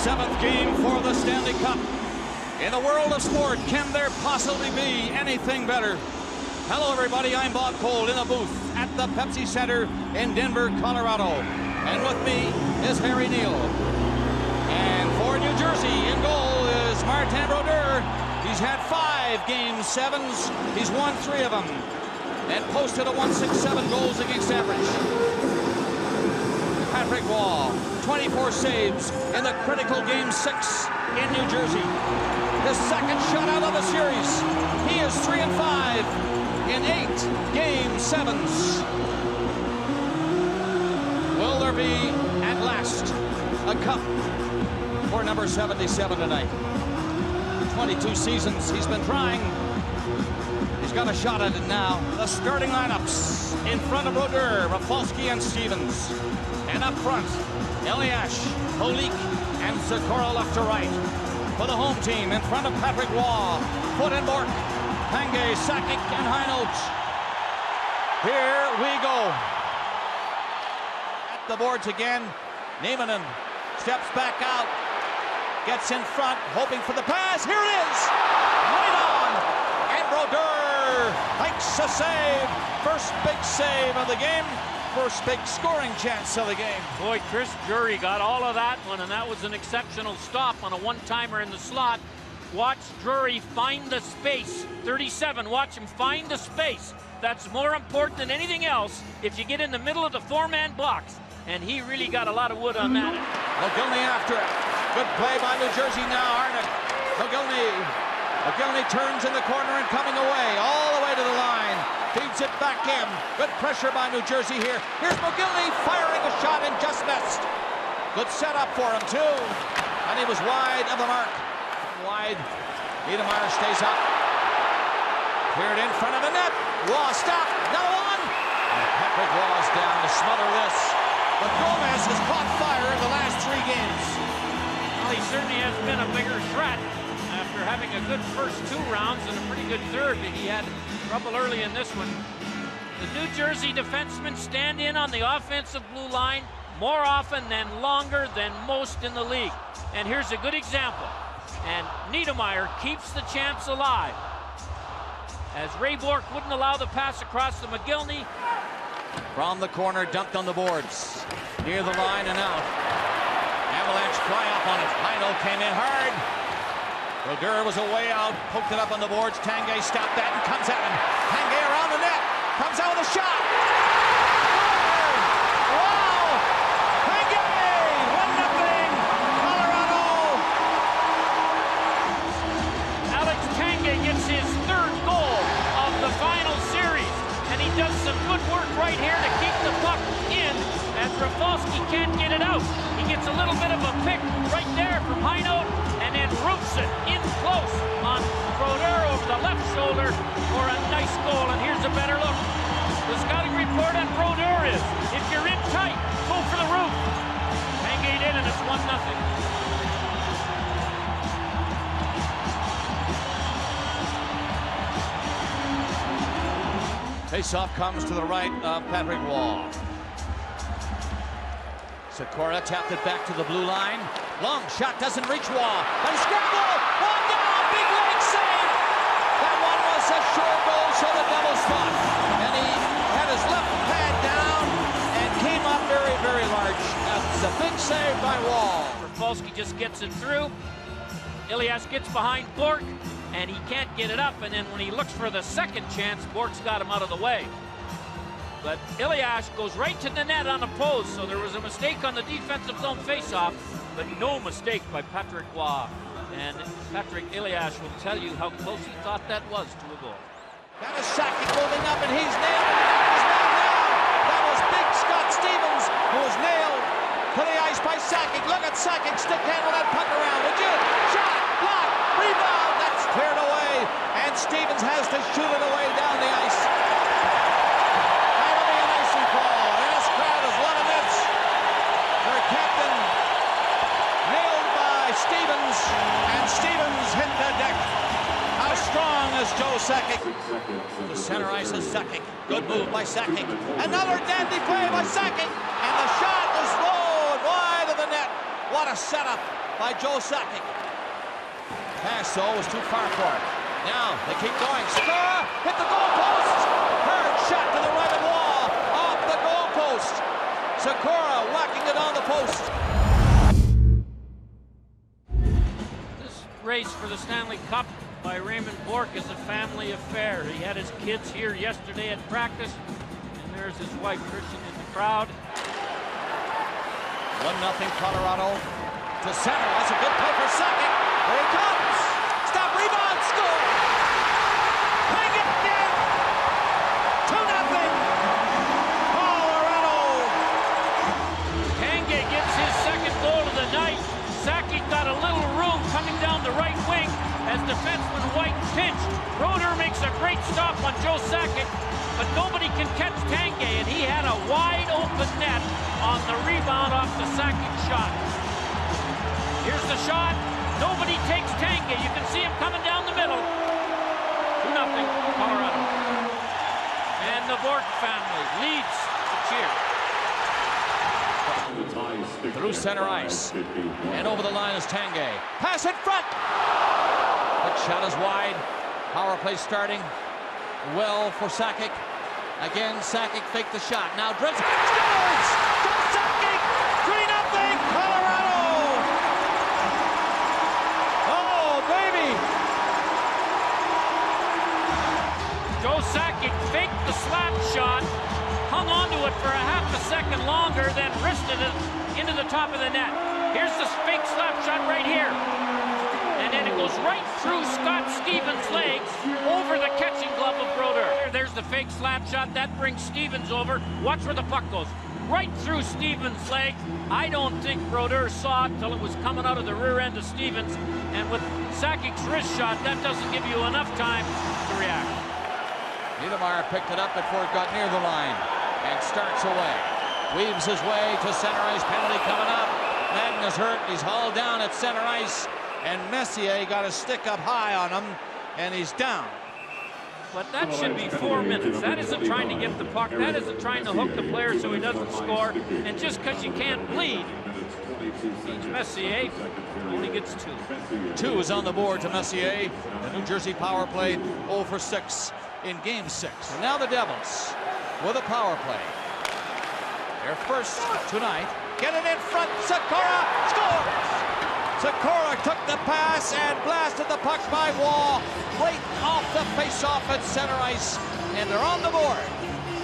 seventh game for the Stanley Cup. In the world of sport, can there possibly be anything better? Hello, everybody. I'm Bob Cole in a booth at the Pepsi Center in Denver, Colorado. And with me is Harry Neal. And for New Jersey, in goal is Martin Brodeur. He's had 5 game 7s. He's won 3 of them and posted a .167 goals against average. Patrick Wall, 24 saves in the critical game 6 in New Jersey. His second shutout of the series. He is 3-5 in 8 game 7s. Will there be, at last, a cup for number 77 tonight? 22 seasons he's been trying. He's got a shot at it now. The starting lineups in front of Brodeur, Rafalski, and Stevens. And up front, Elias, Holik, and Sikora left to right. For the home team, in front of Patrick Wall, Foot and Bork, Tanguay, Sakic, and Heinold. Here we go. At the boards again, Nieminen steps back out, gets in front, hoping for the pass. Here it is! Right on! And Brodeur makes a save. First big save of the game. First big scoring chance of the game. Boy, Chris Drury got all of that one, and that was an exceptional stop on a one-timer in the slot. Watch Drury find the space. 37, watch him find the space. That's more important than anything else if you get in the middle of the 4-man box. And he really got a lot of wood on that. McGillney after it. Good play by New Jersey now. Arnott. McGillney turns in the corner and coming away, all the way to the line. Feeds it back in. Good pressure by New Jersey here. Here's McGillney firing a shot and just missed. Good setup for him, too. And he was wide of the mark. Wide. Niedermayer stays up. Cleared in front of the net. Waugh stopped. Another one. And Patrick Waugh is down to smother this. But Gomez has caught fire in the last 3 games. Well, he certainly has been a bigger threat after having a good first 2 rounds and a pretty good third. He had trouble early in this one. The New Jersey defensemen stand in on the offensive blue line more often and longer than most in the league. And here's a good example. And Niedermayer keeps the champs alive. As Ray Bork wouldn't allow the pass across to McGillney. From the corner, dumped on the boards. Near the line and out. Avalanche fly up on it. Heinold came in hard. Brodeur was away out, poked it up on the boards. Tanguay stopped that and comes at him. Tanguay around the net, comes out with a shot. Wow! Tanguay! 1-0, Colorado! Alex Tanguay gets his 3rd goal of the final series, and he does some good work right here to keep the puck in as Rafalski can't get it out. He gets a little bit of a pick right there from Heinold, and then roofs it in close on Brodeur over the left shoulder for a nice goal. And here's a better look. The scouting report on Brodeur is, if you're in tight, go for the roof. Tanguay did, and it's 1-0. Face-off comes to the right of Patrick Wall. Sikora tapped it back to the blue line. Long shot doesn't reach Wall. But he scrambled! One down! Big leg save! That one was a sure goal, so the Devils thought. And he had his left pad down and came up very, very large. That's a big save by Wall. Rafalski just gets it through. Elias gets behind Bork, and he can't get it up. And then when he looks for the second chance, Bork's got him out of the way. But Elias goes right to the net unopposed, so there was a mistake on the defensive zone faceoff, but no mistake by Patrick Waugh. And Patrick Elias will tell you how close he thought that was to a goal. That is Sakic moving up, and he's nailed it. He's nailed down. That was big Scott Stevens, who was nailed to the ice by Sakic. Look at Sakic stick handle that puck around. Would you? Shot, block, rebound. That's cleared away, and Stevens has to shoot it away down the ice. Stevens, and Stevens hit the deck. How strong is Joe Sakic? The center ice is Sakic. Good move by Sakic. Another dandy play by Sakic. And the shot is low and wide of the net. What a setup. by Joe Sakic. Pass, though, was too far for it. Now, they keep going. Sakura hit the goalpost! Hard shot to the right of the wall, off the goalpost. Sakura whacking it on the post. This race for the Stanley Cup by Raymond Bourque is a family affair. He had his kids here yesterday at practice, and there's his wife, Christian, in the crowd. 1-0 Colorado to center. That's a good play for Sakic. Here he comes. Stop, rebound, score. Bring it in. 2-0 Colorado. Tanguay gets his second goal of the night. Sakic got a little room coming down the right wing as defenseman White pinched. Brodeur makes a great stop on Joe Sakic, but nobody can catch Tanguay, and he had a wide open net on the rebound off the Sakic shot. Here's the shot. Nobody takes Tanguay. You can see him coming down the middle. 2-0 Colorado. And the Bourque family leads the cheer. Through center ice. And over the line is Tanguay. Pass in front. That shot is wide. Power play starting well for Sakic. Again, Sakic faked the shot. Now dribbles. Scores! Joe Sakic! 3-0 Colorado! Oh, baby! Joe Sakic faked the slap shot, hung onto it for a half a second longer, then wristed it into the top of the net. Here's the fake slap shot right here. And then it goes right through Scott Stevens' legs over the catching glove of Brodeur. There's the fake slap shot. That brings Stevens over. Watch where the puck goes. Right through Stevens' legs. I don't think Brodeur saw it till it was coming out of the rear end of Stevens. And with Sakic's wrist shot, that doesn't give you enough time to react. Niedermeyer picked it up before it got near the line and starts away. Weaves his way to center ice. Penalty coming up. Madden is hurt. He's hauled down at center ice. And Messier got a stick up high on him, and he's down. But that should be 4 minutes. That isn't trying to get the puck. That isn't trying to hook the player so he doesn't score. And just because you can't bleed, Messier only gets 2. 2 is on the board to Messier. The New Jersey power play 0 for 6 in Game 6. And now the Devils with a power play. Their first tonight. Get it in front. Sakura scores! Sakura took the pass and blasted the puck by Wall right off the face-off at center ice, and they're on the board.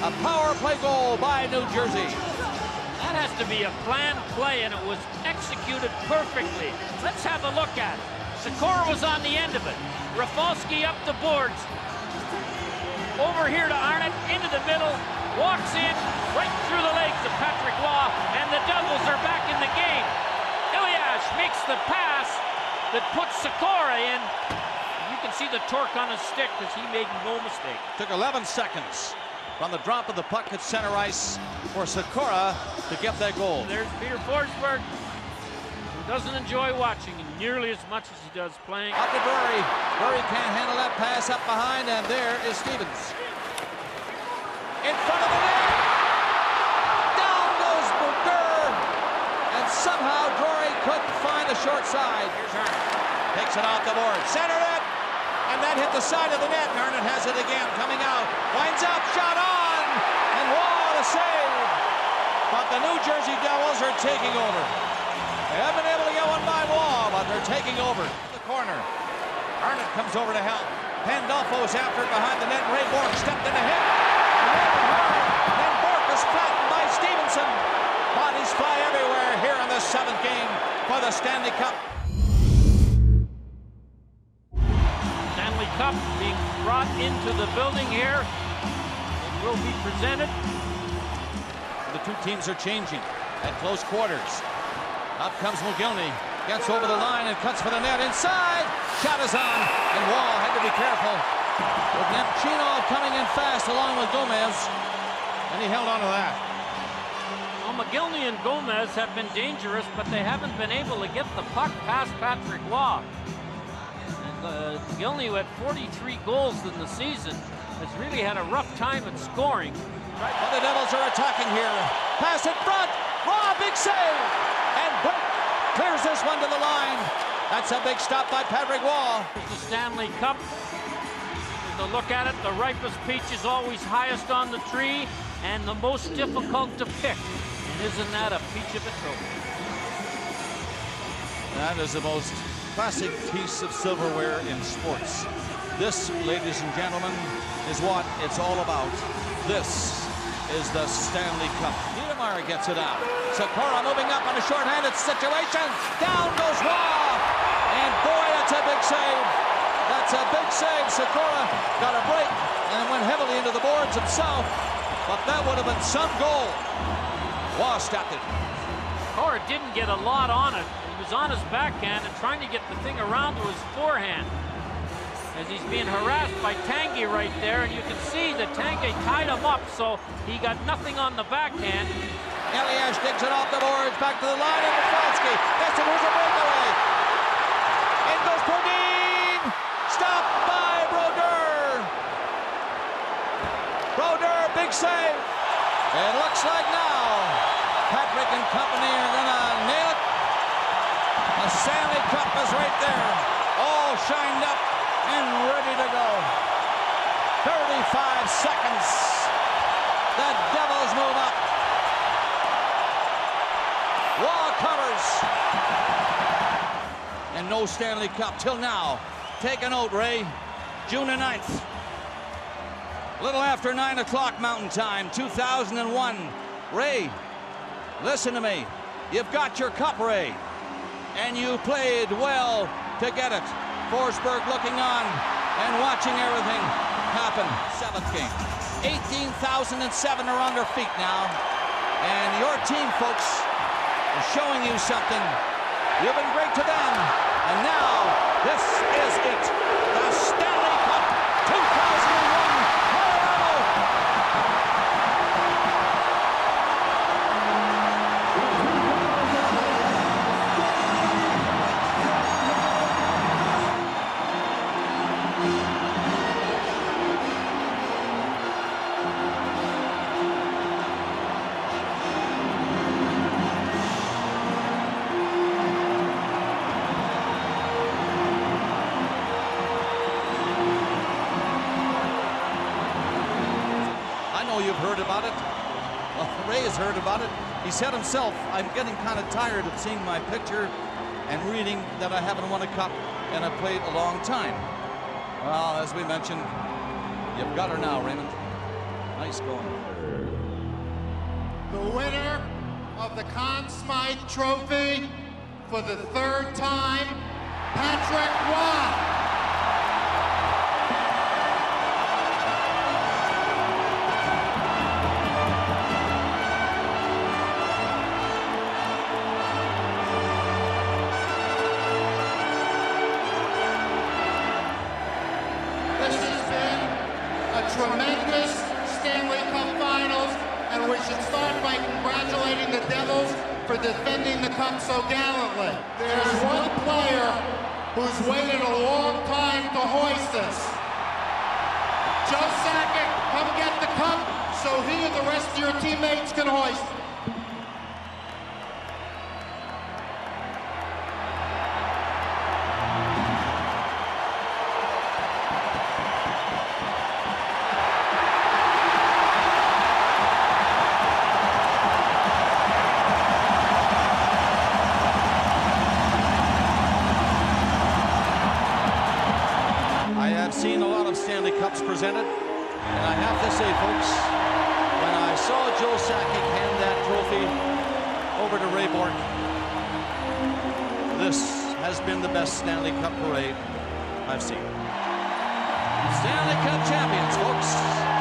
A power play goal by New Jersey. That has to be a planned play, and it was executed perfectly. Let's have a look at it. Sakura was on the end of it. Rafalski up the boards. Over here to Arnott, into the middle, walks in, right through the legs of Patrick Law, and the Devils are back in the game. Ilyash makes the pass that puts Sakura in. You can see the torque on his stick because he made no mistake. Took 11 seconds from the drop of the puck at center ice for Sakura to get that goal. There's Peter Forsberg, who doesn't enjoy watching nearly as much as he does playing. Up to Drury. Drury can't handle that pass up behind, and there is Stevens. In front of the net. Down goes Brodeur. And somehow Drury couldn't find the short side. Here's Arnott. Takes it off the board. Centered it. And that hit the side of the net. Arnott has it again. Coming out. Winds up. Shot on. And Wall to save. But the New Jersey Devils are taking over. They haven't been able to get one by Wall, but they're taking over. The corner. Arnott comes over to help. Pandolfo's after it behind the net. Ray Bourque stepped in to hit. Then Bourque is flattened by Stevenson. Bodies fly everywhere here in the 7th game for the Stanley Cup. Stanley Cup being brought into the building here. It will be presented. The two teams are changing at close quarters. Up comes McGillney. Gets over the line and cuts for the net inside. Shot is on, and Wall had to be careful. With Nemchinov coming in fast along with Gomez, and he held on to that. Well, McGillney and Gomez have been dangerous, but they haven't been able to get the puck past Patrick Law. And McGillney, who had 43 goals in the season, has really had a rough time at scoring. Right, but the Devils are attacking here. Pass in front. Law, big save. And Bourque clears this one to the line. That's a big stop by Patrick Wall. Here's the Stanley Cup. To look at it, the ripest peach is always highest on the tree and the most difficult to pick. And isn't that a peach of a trophy? That is the most classic piece of silverware in sports. This, ladies and gentlemen, is what it's all about. This is the Stanley Cup. Niedermeyer gets it out. Sikora moving up in a short-handed situation. Down goes Wall. And boy, that's a big save. That's a big save. Sikora got a break and went heavily into the boards himself. But that would have been some goal. Wall stopped it. Sikora didn't get a lot on it. He was on his backhand and trying to get the thing around to his forehand. As he's being harassed by Tanguay right there, and you can see that Tanguay tied him up, so he got nothing on the backhand. Elias digs it off the boards, back to the line, and Rafalski. That's it, here's a breakaway. In goes Brodin. Stopped by Brodeur. Brodeur, big save. It looks like now Patrick and company are gonna nail it. The Stanley Cup is right there, all shined up and ready to go. 35 seconds. The Devils move up. Wall covers. And no Stanley Cup till now. Take a note, Ray. June the 9th. A little after 9 o'clock Mountain Time, 2001. Ray, listen to me. You've got your cup, Ray. And you played well to get it. Forsberg looking on and watching everything happen. 7th game. 18,007 are on their feet now. And your team, folks, is showing you something. You've been great to them. And now, this is it. The Stanley Cup 2001 Colorado. You've heard about it. Well, Ray has heard about it. He said himself, I'm getting kind of tired of seeing my picture and reading that I haven't won a cup and I've played a long time. Well, as we mentioned, you've got her now, Raymond. Nice going. The winner of the Conn Smythe Trophy for the 3rd time, Patrick Wall. Tremendous Stanley Cup Finals, and we should start by congratulating the Devils for defending the Cup so gallantly. There's one player who's waited a long time to hoist this. Joe Sakic, come get the cup so he and the rest of your teammates can hoist it. Seen a lot of Stanley Cups presented, and I have to say, folks, when I saw Joe Sakic hand that trophy over to Ray Bourque, this has been the best Stanley Cup parade I've seen. Stanley Cup champions, folks.